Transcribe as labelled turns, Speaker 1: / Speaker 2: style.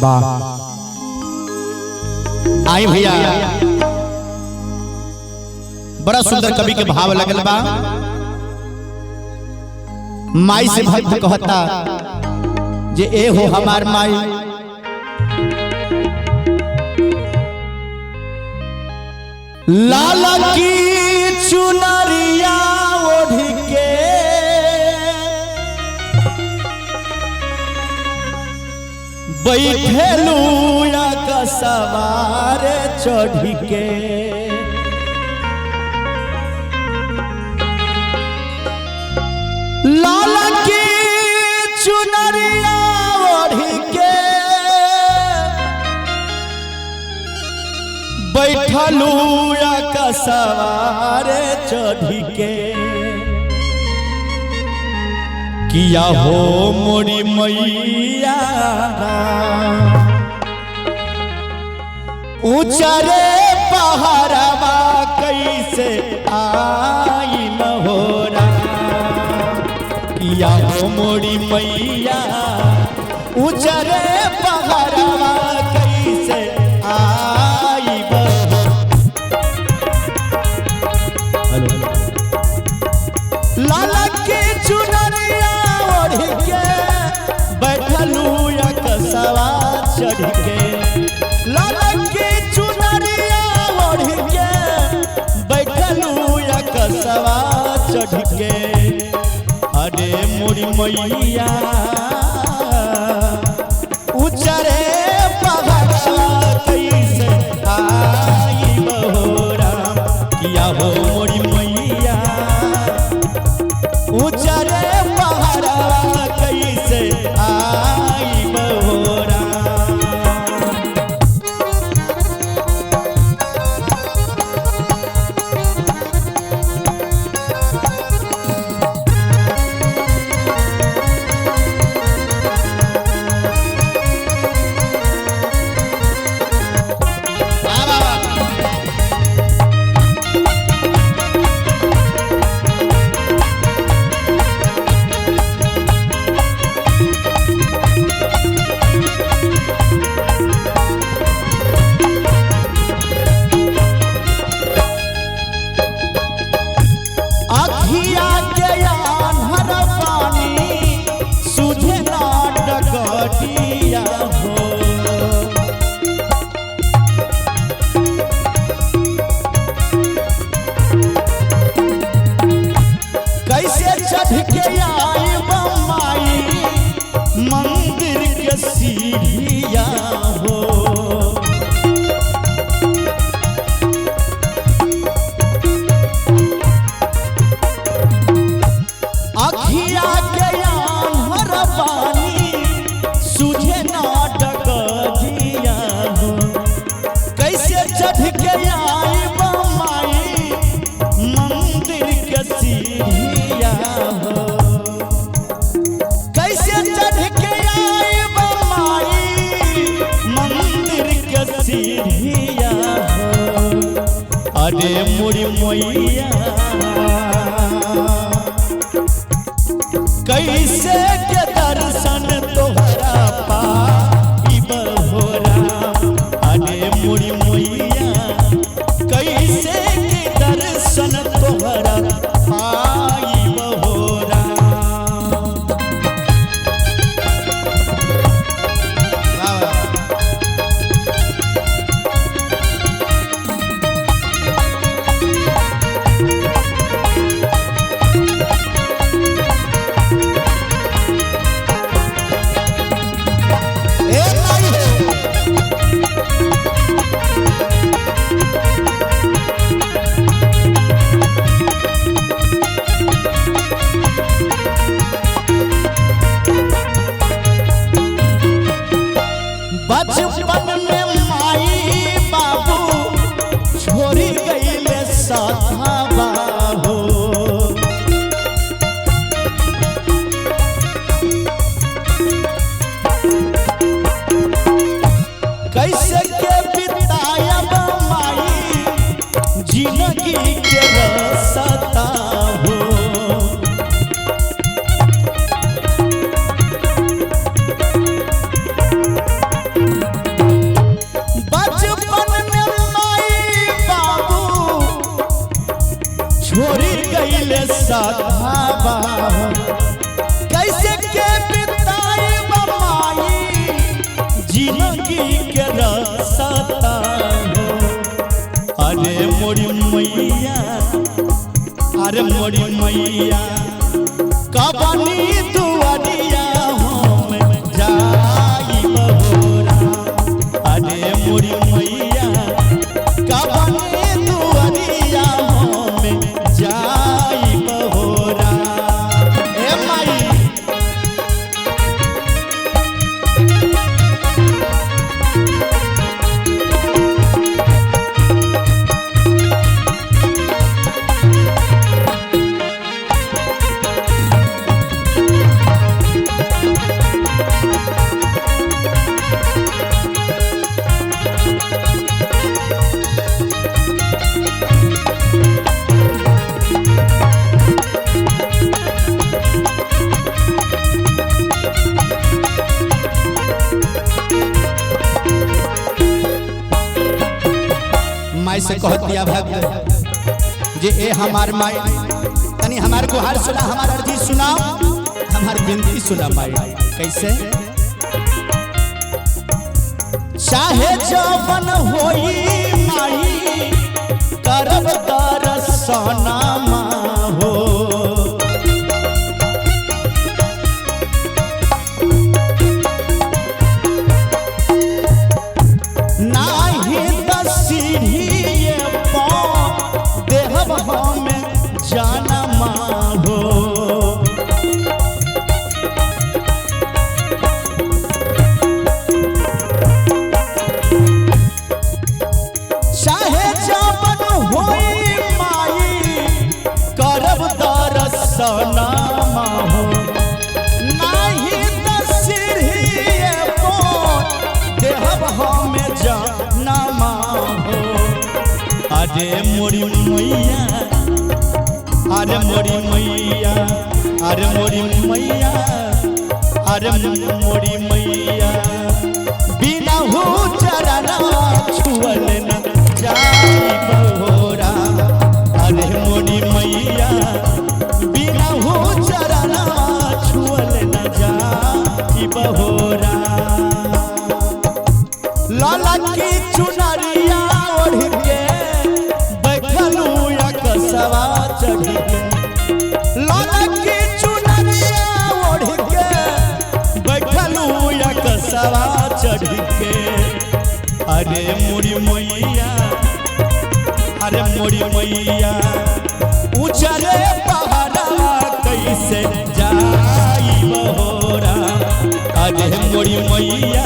Speaker 1: वाह आई भैया बड़ा सुंदर कवि के भाव लगल बा। माई से भक्त कहता जे ए हो हमार माई, लाला की चुनरिया ओढ़ के बैठेलू या सवार चढ़ के, लाला की चुनरिया ओढ़ के बैठलू या सवार चढ़ के, किया हो मोरी मैया ऊंचा रे पहाड़वा कैसे आई नहोरा, किया हो मोरी मैया ऊंचा रे पहाड़वा कैसे आई लाला के चुनरिया ओढ़ के बैठलू या कसवा चढ़ के, लाला के चुनरिया ओढ़ के बैठलू या कसवा चढ़ के, अरे मोरी मैया ऊंचा रे पहाड़वा कैसे आई बहोरा, किया हो मोरी मैया ऊंचा रे पहाड़वा कैसे आई बहोरा। कैसे चढ़ के आई माई मंदिर के सीढ़िया हो, अखिया के आन्हर पानी सुझे ना डगजिया हो, कैसे चढ़ के आई माई मंदिर के सीढ़िया हो, कैसे चढ़ के आई माई मंदिर के सीढ़िया हो, अरे मोरी मैया कैसे के दर्शन तोहरा पाई बहोरा, अरे मोरी मैया कैसे के दर्शन तोहरा पाई बहोरा। बचपन में माई बाबू छोड़ी गईले साथवा हो, कैसे के बितायब माई जिंदगी के रास्ता हो, ले सधावा कैसे के बिताई माई जिंदगी के रास्ता अरे मोरी मैया अरे मोरी मैया कबनी दुआरिया हम जाई बहोरा अरे मोरी मैया कबनी दुआरिया हम जाई बहोरा ए माई माई से कह दिया भक्त जे ए हमार माई तनी हमार गुहार सुना हमार अर्जी सुना हमार विनती सुना माई कैसे चाहे जवन होई माई करब दर्शना हो जाना माहो चाहे जवन होई माई करब दर्शना माहो नाही तसिरिए पो देहब हमें जाना माहो अरे मोरी मैया अरे मोरी मैया अरे मोरी मैया अरे मोरी मैया बिना हो चरना छुअल न जाई बहोरा अरे मोरी मैया बिना हो चरना छुअल न जाई बहोरा लाला की चुनरिया ओढ़ के बैठलू या कसवा चढ़ लाला की चुनरिया ओढ़ के बैठलू या कसवा चढ़ के अरे मोरी मैया अरे मोरी मैया ऊंचले पहाड़ा कैसे जाई बहोरा अरे मोरी मैया